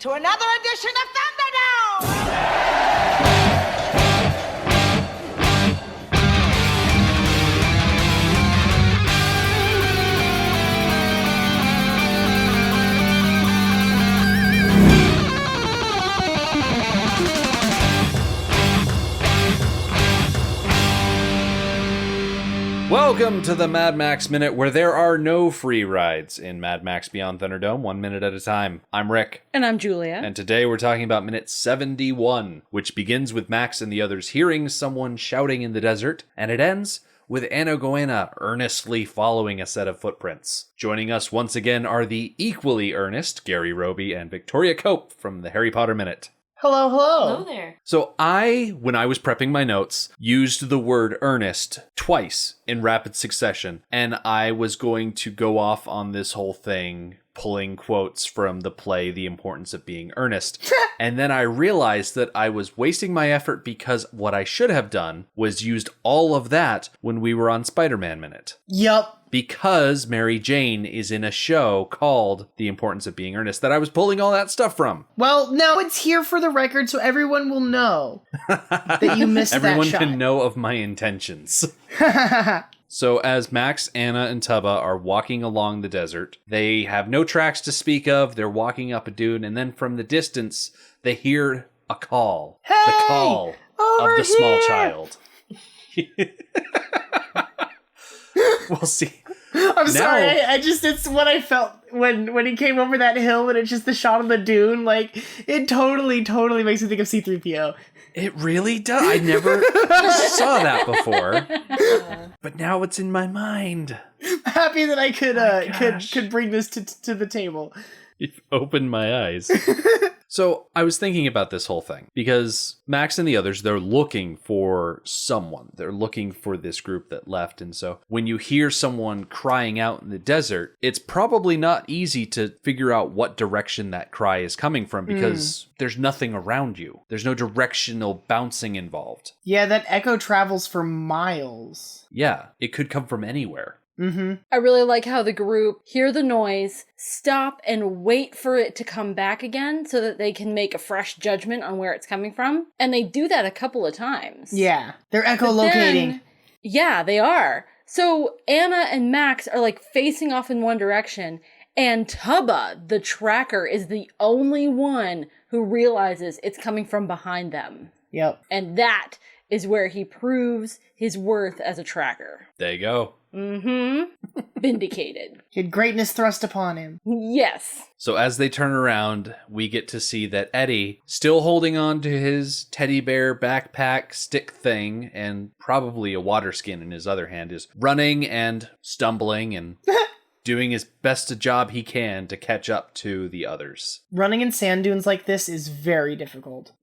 to another edition of Thunderdome! Welcome to the Mad Max Minute, where there are no free rides in Mad Max Beyond Thunderdome, 1 minute at a time. I'm Rick. And I'm Julia. And today we're talking about minute 71, which begins with Max and the others hearing someone shouting in the desert, and it ends with Goanna earnestly following a set of footprints. Joining us once again are the equally earnest Gary Roby and Victoria Cope from the Harry Potter Minute. Hello, hello. Hello there. So when I was prepping my notes, used the word earnest twice in rapid succession, and I was going to go off on this whole thing, pulling quotes from the play The Importance of Being Earnest. And then I realized that I was wasting my effort because what I should have done was used all of that when we were on Spider-Man Minute. Yup. Because Mary Jane is in a show called The Importance of Being Earnest that I was pulling all that stuff from. Well, now it's here for the record so everyone will know that you missed that shot. Everyone can know of my intentions. So as Max, Anna, and Tubba are walking along the desert, they have no tracks to speak of. They're walking up a dune, and then from the distance, they hear a call. Hey! The call of the small child. We'll see. I'm sorry, it's what I felt when he came over that hill and it's just the shot of the dune. Like, it totally makes me think of C-3PO. It really does. I never saw that before. But now it's in my mind. I'm happy that I could bring this to the table. You've opened my eyes. So I was thinking about this whole thing because Max and the others, they're looking for someone. They're looking for this group that left. And so when you hear someone crying out in the desert, it's probably not easy to figure out what direction that cry is coming from because there's nothing around you. There's no directional bouncing involved. Yeah, that echo travels for miles. Yeah, it could come from anywhere. Mm-hmm. I really like how the group hear the noise, stop and wait for it to come back again so that they can make a fresh judgment on where it's coming from. And they do that a couple of times. Yeah, they're echolocating. Yeah, they are. So Anna and Max are like facing off in one direction, and Tubba, the tracker, is the only one who realizes it's coming from behind them. Yep. And that is where he proves his worth as a tracker. There you go. Mm-hmm. Vindicated. He had greatness thrust upon him. Yes. So as they turn around, we get to see that Eddie, still holding on to his teddy bear backpack stick thing and probably a water skin in his other hand, is running and stumbling and doing his best a job he can to catch up to the others. Running in sand dunes like this is very difficult.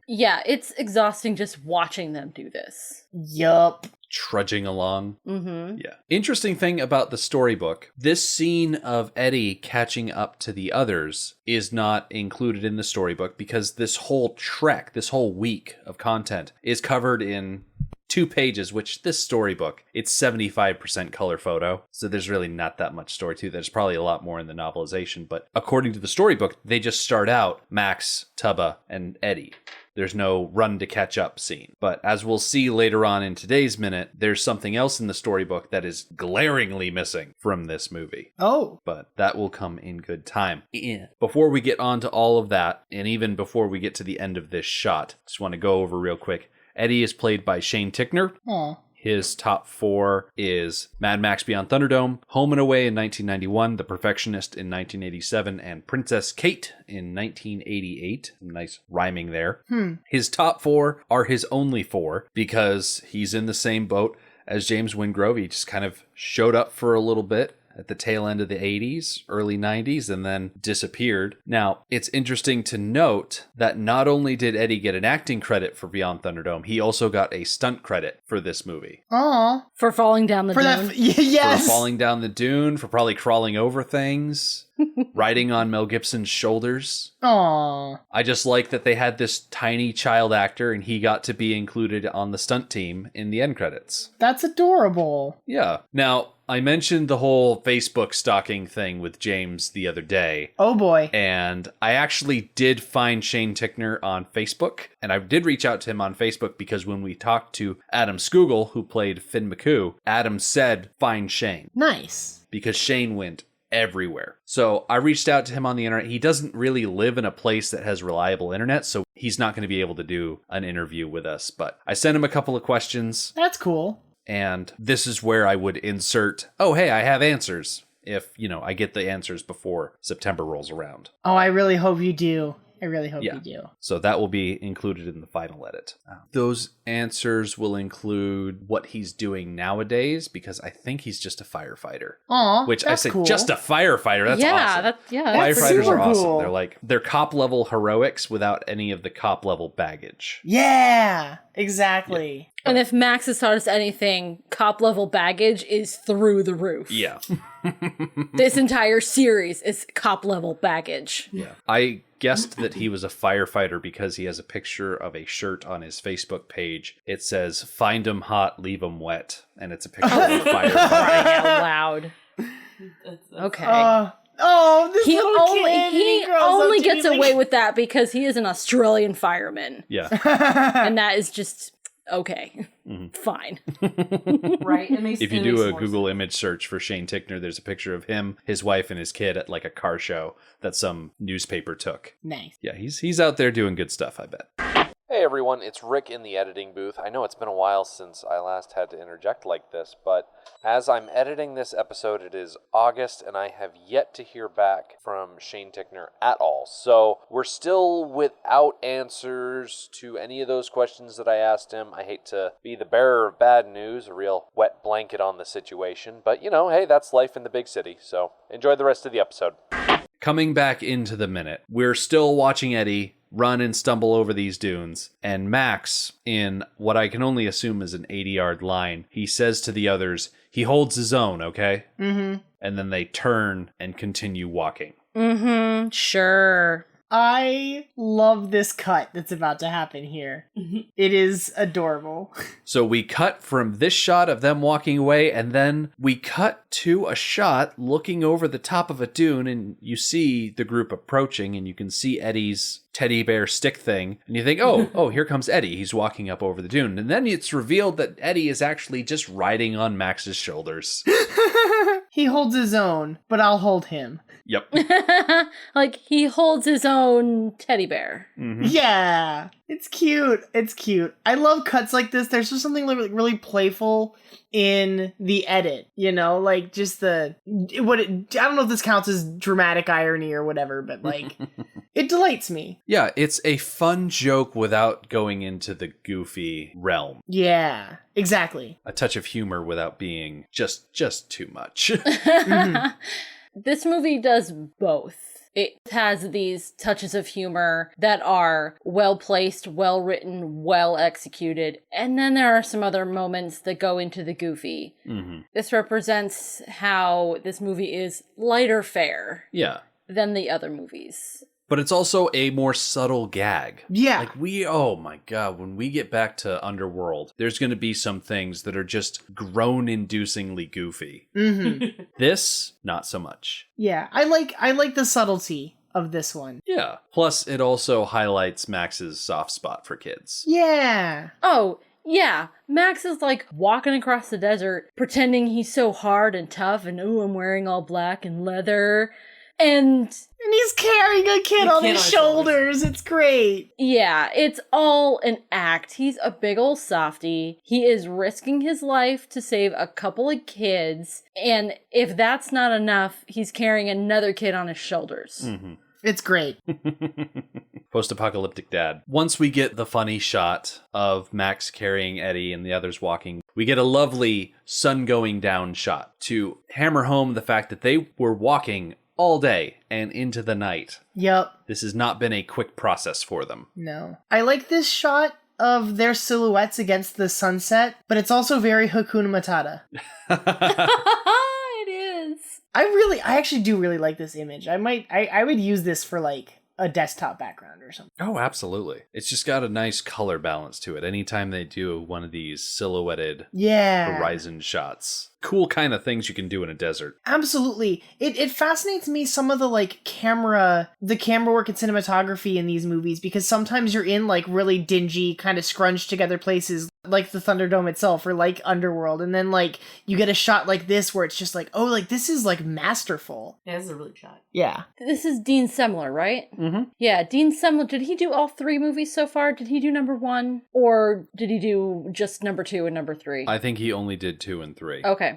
Yeah, it's exhausting just watching them do this. Yup. Trudging along. Mm-hmm. Yeah. Interesting thing about the storybook, this scene of Eddie catching up to the others is not included in the storybook because this whole trek, this whole week of content is covered in 2 pages, which this storybook, it's 75% color photo. So there's really not that much story to it. There's probably a lot more in the novelization. But according to the storybook, they just start out Max, Tubba, and Eddie. There's no run to catch up scene. But as we'll see later on in today's minute, there's something else in the storybook that is glaringly missing from this movie. Oh. But that will come in good time. Before we get on to all of that, and even before we get to the end of this shot, just want to go over real quick. Eddie is played by Shane Tickner. Aw. His top 4 is Mad Max Beyond Thunderdome, Home and Away in 1991, The Perfectionist in 1987, and Princess Kate in 1988. Nice rhyming there. His top 4 are his only 4 because he's in the same boat as James Wingrove. He just kind of showed up for a little bit at the tail end of the 80s, early 90s, and then disappeared. Now, it's interesting to note that not only did Eddie get an acting credit for Beyond Thunderdome, he also got a stunt credit for this movie. Aw. For falling down the dune. Yes. For falling down the dune, for probably crawling over things. riding on Mel Gibson's shoulders. Aww. I just like that they had this tiny child actor and he got to be included on the stunt team in the end credits. That's adorable. Yeah. Now, I mentioned the whole Facebook stalking thing with James the other day. Oh boy. And I actually did find Shane Tickner on Facebook. And I did reach out to him on Facebook because when we talked to Adam Scoogle, who played Finn McCoo, Adam said, find Shane. Nice. Because Shane went everywhere. So I reached out to him on the internet. He doesn't really live in a place that has reliable internet, so he's not going to be able to do an interview with us. But I sent him a couple of questions. That's cool. And this is where I would insert, oh, hey, I have answers. If, I get the answers before September rolls around. Oh, I really hope you do. I really hope you do. So that will be included in the final edit. Those answers will include what he's doing nowadays, because I think he's just a firefighter. Aw, which that's I say, cool. just a firefighter. That's awesome. That's Firefighters super are awesome. cool. They're cop level heroics without any of the cop level baggage. Yeah, exactly. Yeah. And if Max has taught us anything, cop level baggage is through the roof. Yeah. This entire series is cop level baggage. Yeah. I guessed that he was a firefighter because he has a picture of a shirt on his Facebook page. It says, find 'em hot, leave 'em wet. And it's a picture of a firefighter. Crying out loud. Okay. This he little kid, he grows only up to be gets away with that because he is an Australian fireman. Yeah. And that is just okay. Fine. Right. It makes, if you do a Google image search for Shane Tickner, there's a picture of him, his wife, and his kid at like a car show that some newspaper took. Nice. Yeah, he's out there doing good stuff, I bet. Hey everyone, it's Rick in the editing booth. I know it's been a while since I last had to interject like this, but as I'm editing this episode, it is August, and I have yet to hear back from Shane Tickner at all. So we're still without answers to any of those questions that I asked him. I hate to be the bearer of bad news, a real wet blanket on the situation, but hey, that's life in the big city. So enjoy the rest of the episode. Coming back into the minute, we're still watching Eddie run and stumble over these dunes, and Max, in what I can only assume is an 80-yard line, he says to the others, he holds his own, okay? Mm-hmm. And then they turn and continue walking. Mm-hmm, sure. I love this cut that's about to happen here. It is adorable. So we cut from this shot of them walking away, and then we cut to a shot looking over the top of a dune, and you see the group approaching, and you can see Eddie's teddy bear stick thing, and you think, oh, here comes Eddie. He's walking up over the dune. And then it's revealed that Eddie is actually just riding on Max's shoulders. He holds his own, but I'll hold him. Yep. Like, he holds his own teddy bear. Mm-hmm. Yeah. It's cute. It's cute. I love cuts like this. There's just something really playful in the edit, like just I don't know if this counts as dramatic irony or whatever, but like it delights me. Yeah, it's a fun joke without going into the goofy realm. Yeah, exactly. A touch of humor without being just too much. Mm-hmm. This movie does both. It has these touches of humor that are well placed, well written, well executed. And then there are some other moments that go into the goofy. Mm-hmm. This represents how this movie is lighter fare than the other movies. But it's also a more subtle gag. Yeah. Like oh my God, when we get back to Underworld, there's going to be some things that are just groan-inducingly goofy. Mm-hmm. This, not so much. Yeah, I like the subtlety of this one. Yeah. Plus, it also highlights Max's soft spot for kids. Yeah. Oh, yeah. Max is like walking across the desert, pretending he's so hard and tough, and I'm wearing all black and leather. And he's carrying a kid on his shoulders. It's great. Yeah, it's all an act. He's a big old softy. He is risking his life to save a couple of kids. And if that's not enough, he's carrying another kid on his shoulders. Mm-hmm. It's great. Post-apocalyptic dad. Once we get the funny shot of Max carrying Eddie and the others walking, we get a lovely sun going down shot to hammer home the fact that they were walking all day and into the night. Yep. This has not been a quick process for them. No. I like this shot of their silhouettes against the sunset, but it's also very Hakuna Matata. It is. I actually do really like this image. I would use this for like a desktop background or something. Oh, absolutely. It's just got a nice color balance to it. Anytime they do one of these silhouetted horizon shots. Cool kind of things you can do in a desert. Absolutely. It fascinates me some of the like camera work and cinematography in these movies, because sometimes you're in like really dingy kind of scrunched together places like the Thunderdome itself or like Underworld, and then like you get a shot like this where it's just like, oh, like this is like masterful. Yeah, this is a really good shot. Yeah. This is Dean Semler, right? Mm-hmm. Yeah, Dean Semler. Did he do all 3 movies so far? Did he do number 1? Or did he do just number 2 and number 3? I think he only did 2 and 3. Okay.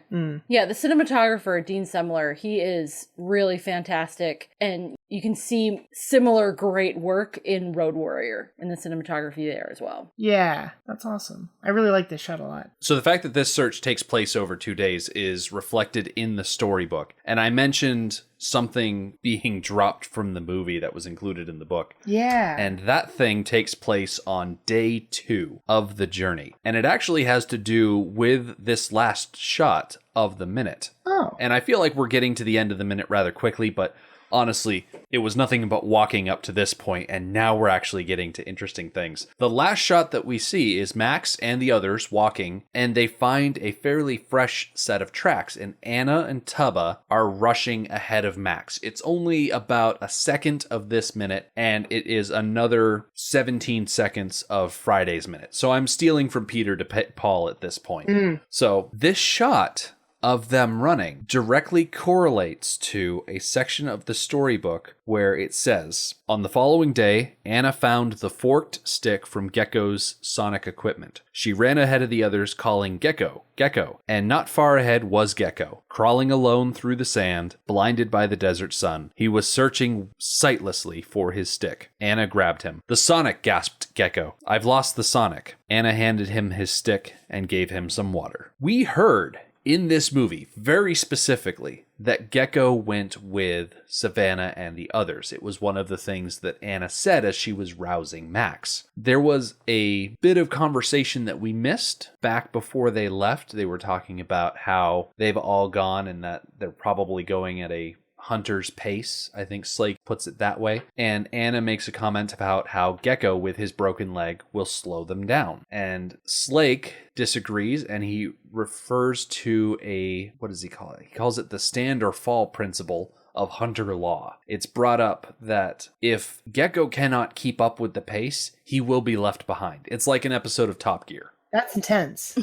Yeah, the cinematographer, Dean Semler, he is really fantastic. And you can see similar great work in Road Warrior in the cinematography there as well. Yeah, that's awesome. I really like this shot a lot. So the fact that this search takes place over 2 days is reflected in the storybook. And I mentioned something being dropped from the movie that was included in the book. Yeah. And that thing takes place on day 2 of the journey. And it actually has to do with this last shot of the minute. Oh. And I feel like we're getting to the end of the minute rather quickly, but honestly, it was nothing but walking up to this point, and now we're actually getting to interesting things. The last shot that we see is Max and the others walking, and they find a fairly fresh set of tracks, and Anna and Tubba are rushing ahead of Max. It's only about a second of this minute, and it is another 17 seconds of Friday's minute. So I'm stealing from Peter to Paul at this point. So this shot of them running directly correlates to a section of the storybook where it says, on the following day, Anna found the forked stick from Gecko's sonic equipment. She ran ahead of the others calling, Gecko, Gecko, and not far ahead was Gecko, crawling alone through the sand, blinded by the desert sun. He was searching sightlessly for his stick. Anna grabbed him. The sonic, gasped Gecko. I've lost the sonic. Anna handed him his stick and gave him some water. We heard in this movie, very specifically, that Gecko went with Savannah and the others. It was one of the things that Anna said as she was rousing Max. There was a bit of conversation that we missed back before they left. They were talking about how they've all gone and that they're probably going at a hunter's pace. I think Slake puts it that way. And Anna makes a comment about how Gecko, with his broken leg, will slow them down. And Slake disagrees, and he refers to a, what does he call it? He calls it the stand or fall principle of hunter law. It's brought up that if Gecko cannot keep up with the pace, he will be left behind. It's like an episode of Top Gear. That's intense.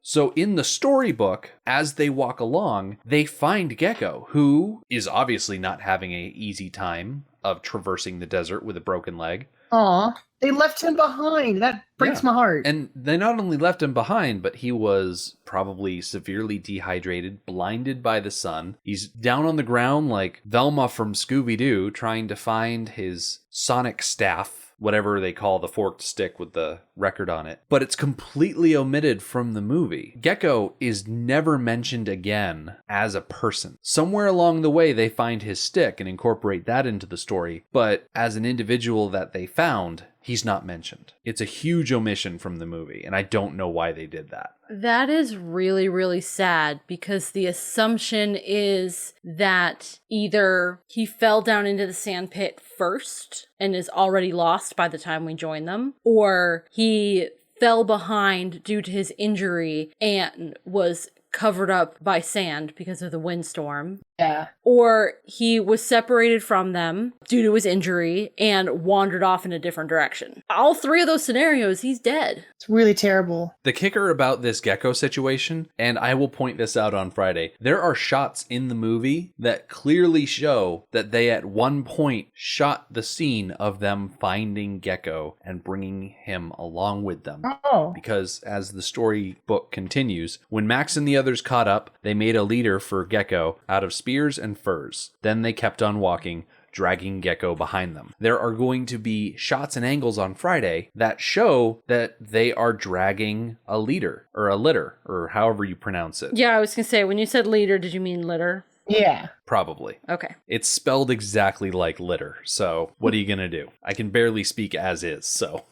So in the storybook, as they walk along, they find Gecko, who is obviously not having an easy time of traversing the desert with a broken leg. Aw, they left him behind. That breaks my heart. And they not only left him behind, but he was probably severely dehydrated, blinded by the sun. He's down on the ground like Velma from Scooby-Doo, trying to find his sonic staff, whatever they call the forked stick with the record on it. But it's completely omitted from the movie. Gecko is never mentioned again as a person. Somewhere along the way, they find his stick and incorporate that into the story. But as an individual that they found, he's not mentioned. It's a huge omission from the movie, and I don't know why they did that. That is really, really sad, because the assumption is that either he fell down into the sand pit first and is already lost by the time we join them, or he fell behind due to his injury and was covered up by sand because of the windstorm. Yeah. Or he was separated from them due to his injury and wandered off in a different direction. All 3 of those scenarios, he's dead. It's really terrible. The kicker about this Gecko situation, and I will point this out on Friday, there are shots in the movie that clearly show that they at one point shot the scene of them finding Gecko and bringing him along with them. Oh. Because as the storybook continues, when Max and the others caught up, they made a leader for Gecko out of spears and furs. Then they kept on walking, dragging Gecko behind them. There are going to be shots and angles on Friday that show that they are dragging a leader, or a litter, or however you pronounce it. Yeah, I was gonna say, when you said leader, did you mean litter? Yeah. Probably. Okay. It's spelled exactly like litter, so what are you gonna do? I can barely speak as is, so...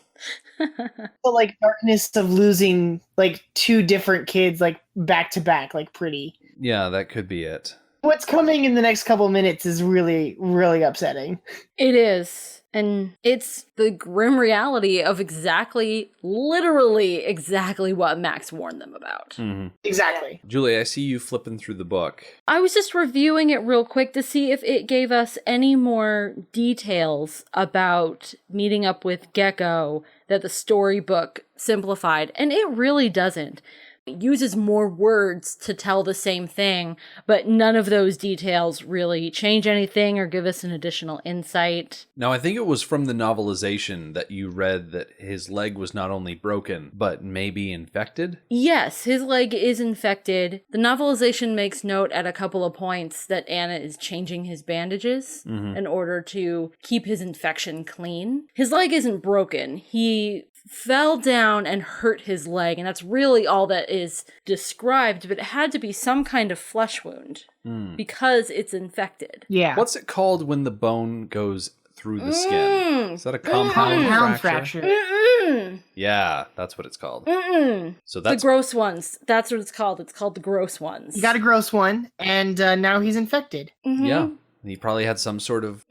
The like darkness of losing like 2 different kids like back to back, like pretty. Yeah, that could be it. What's coming in the next couple minutes is really, really upsetting. It is. And it's the grim reality of literally exactly what Max warned them about. Mm-hmm. Exactly. Julie, I see you flipping through the book. I was just reviewing it real quick to see if it gave us any more details about meeting up with Gecko that the storybook simplified, and it really doesn't. It uses more words to tell the same thing, but none of those details really change anything or give us an additional insight. Now, I think it was from the novelization that you read that his leg was not only broken, but maybe infected? Yes, his leg is infected. The novelization makes note at a couple of points that Anna is changing his bandages in order to keep his infection clean. His leg isn't broken. He fell down and hurt his leg, and that's really all that is described, but it had to be some kind of flesh wound because it's infected. Yeah. What's it called when the bone goes through the skin? Is that a compound fracture? Yeah, that's what it's called. So that's the gross ones. That's what it's called. It's called the gross ones. He got a gross one, and now he's infected. Yeah. He probably had some sort of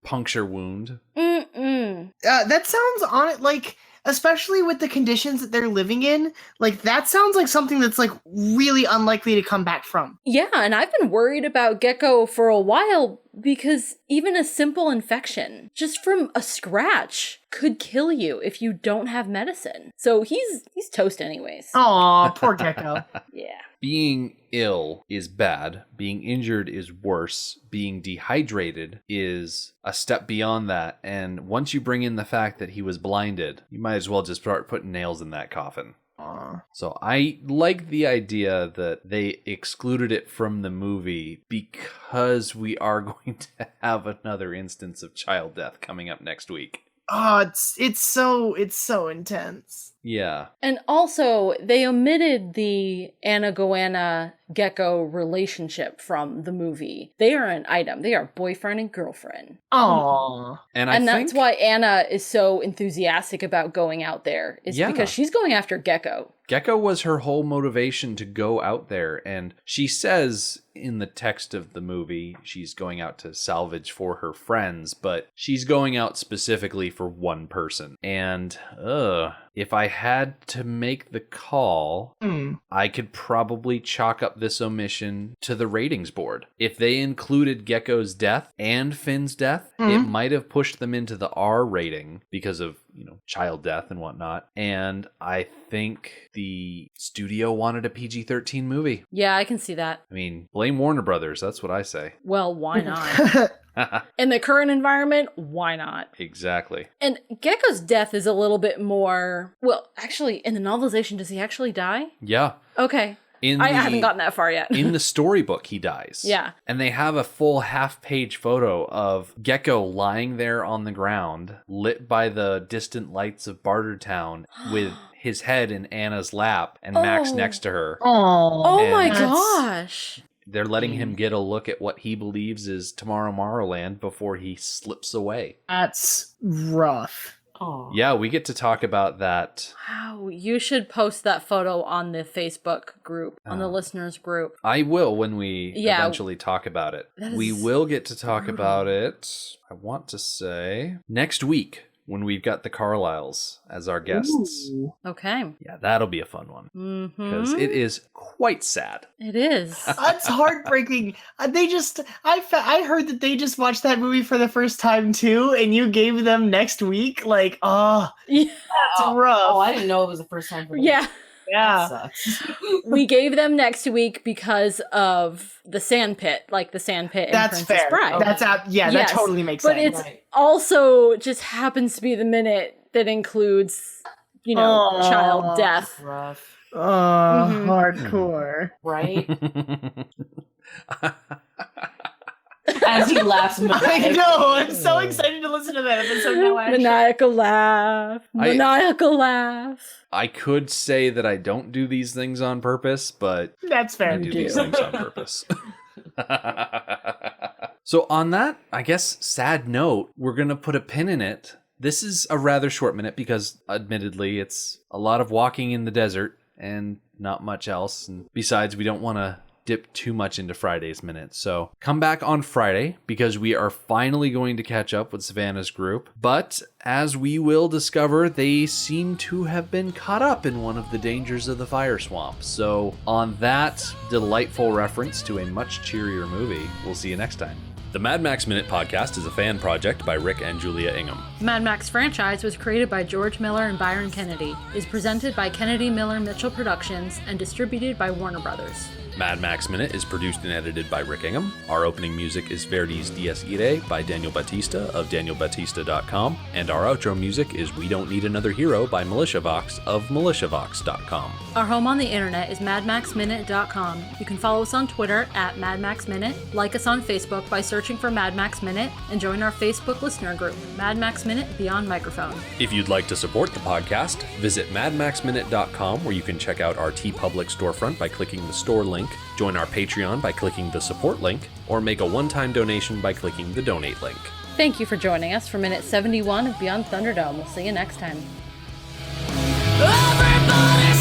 puncture wound. That sounds on it like, especially with the conditions that they're living in, like that sounds like something that's like really unlikely to come back from. Yeah, and I've been worried about Gecko for a while because even a simple infection, just from a scratch, could kill you if you don't have medicine. So he's toast anyways. Aw, poor Gecko. Yeah. Being ill is bad. Being injured is worse. Being dehydrated is a step beyond that. And once you bring in the fact that he was blinded, you might as well just start putting nails in that coffin. So I like the idea that they excluded it from the movie because we are going to have another instance of child death coming up next week. Oh, it's so intense. Yeah. And also, they omitted the Anna Goanna Gecko relationship from the movie. They are an item. They are boyfriend and girlfriend. Aww. And that's why Anna is so enthusiastic about going out there, is because she's going after Gecko. Gecko was her whole motivation to go out there, and she says in the text of the movie she's going out to salvage for her friends, but she's going out specifically for one person. And if I had to make the call, I could probably chalk up this omission to the ratings board. If they included Gecko's death and Finn's death, it might have pushed them into the R rating because of, child death and whatnot. And I think the studio wanted a PG-13 movie. Yeah, I can see that. I mean, blame Warner Brothers. That's what I say. Well, why not? In the current environment, why not? Exactly. And Gecko's death is a little bit more... Well, actually, in the novelization, does he actually die? Yeah. Okay. I haven't gotten that far yet. In the storybook, he dies. Yeah. And they have a full half-page photo of Gecko lying there on the ground, lit by the distant lights of Bartertown, with his head in Anna's lap and Max next to her. Oh my gosh. They're letting him get a look at what he believes is Tomorrowland before he slips away. That's rough. Oh. Yeah, we get to talk about that. Wow, you should post that photo on the Facebook group, on the listeners group. I will when we eventually talk about it. We will get to talk about it, I want to say, next week when we've got the Carlyles as our guests. Ooh. Okay. Yeah, that'll be a fun one. Because it is quite sad. It is. That's heartbreaking. I heard that they just watched that movie for the first time too, and you gave them next week. Like, Yeah. that's rough. Oh, I didn't know it was the first time for them. Yeah. Yeah. That sucks. We gave them next week because of the sand pit, like the sand pit in That's Princess fair. Bride. That's out. Yeah, Yes, that totally makes but sense. it's also just happens to be the minute that includes, child death. Rough. Hardcore. Right? As he laughs. I know. I'm so excited to listen to that episode now. Actually. Maniacal laugh. Maniacal laugh. I could say that I don't do these things on purpose, but That's fair. I do these things on purpose. So on that, I guess, sad note, we're going to put a pin in it. This is a rather short minute because, admittedly, it's a lot of walking in the desert and not much else. And besides, we don't want to dip too much into Friday's Minute. So come back on Friday because we are finally going to catch up with Savannah's group. But as we will discover, they seem to have been caught up in one of the dangers of the fire swamp. So on that delightful reference to a much cheerier movie, we'll see you next time. The Mad Max Minute podcast is a fan project by Rick and Julia Ingham. The Mad Max franchise was created by George Miller and Byron Kennedy, is presented by Kennedy Miller Mitchell Productions, and distributed by Warner Brothers. Mad Max Minute is produced and edited by Rick Ingham. Our opening music is Verdi's Dies Irae by Daniel Batista of danielbatista.com, and our outro music is We Don't Need Another Hero by MilitiaVox of militiavox.com. Our home on the internet is madmaxminute.com. You can follow us on Twitter at madmaxminute, like us on Facebook by searching for Mad Max Minute, and join our Facebook listener group, Mad Max Minute Beyond Microphone. If you'd like to support the podcast, visit madmaxminute.com, where you can check out our TeePublic storefront by clicking the store link, join our Patreon by clicking the support link, or make a one-time donation by clicking the donate link. Thank you for joining us for Minute 71 of Beyond Thunderdome. We'll see you next time. Everybody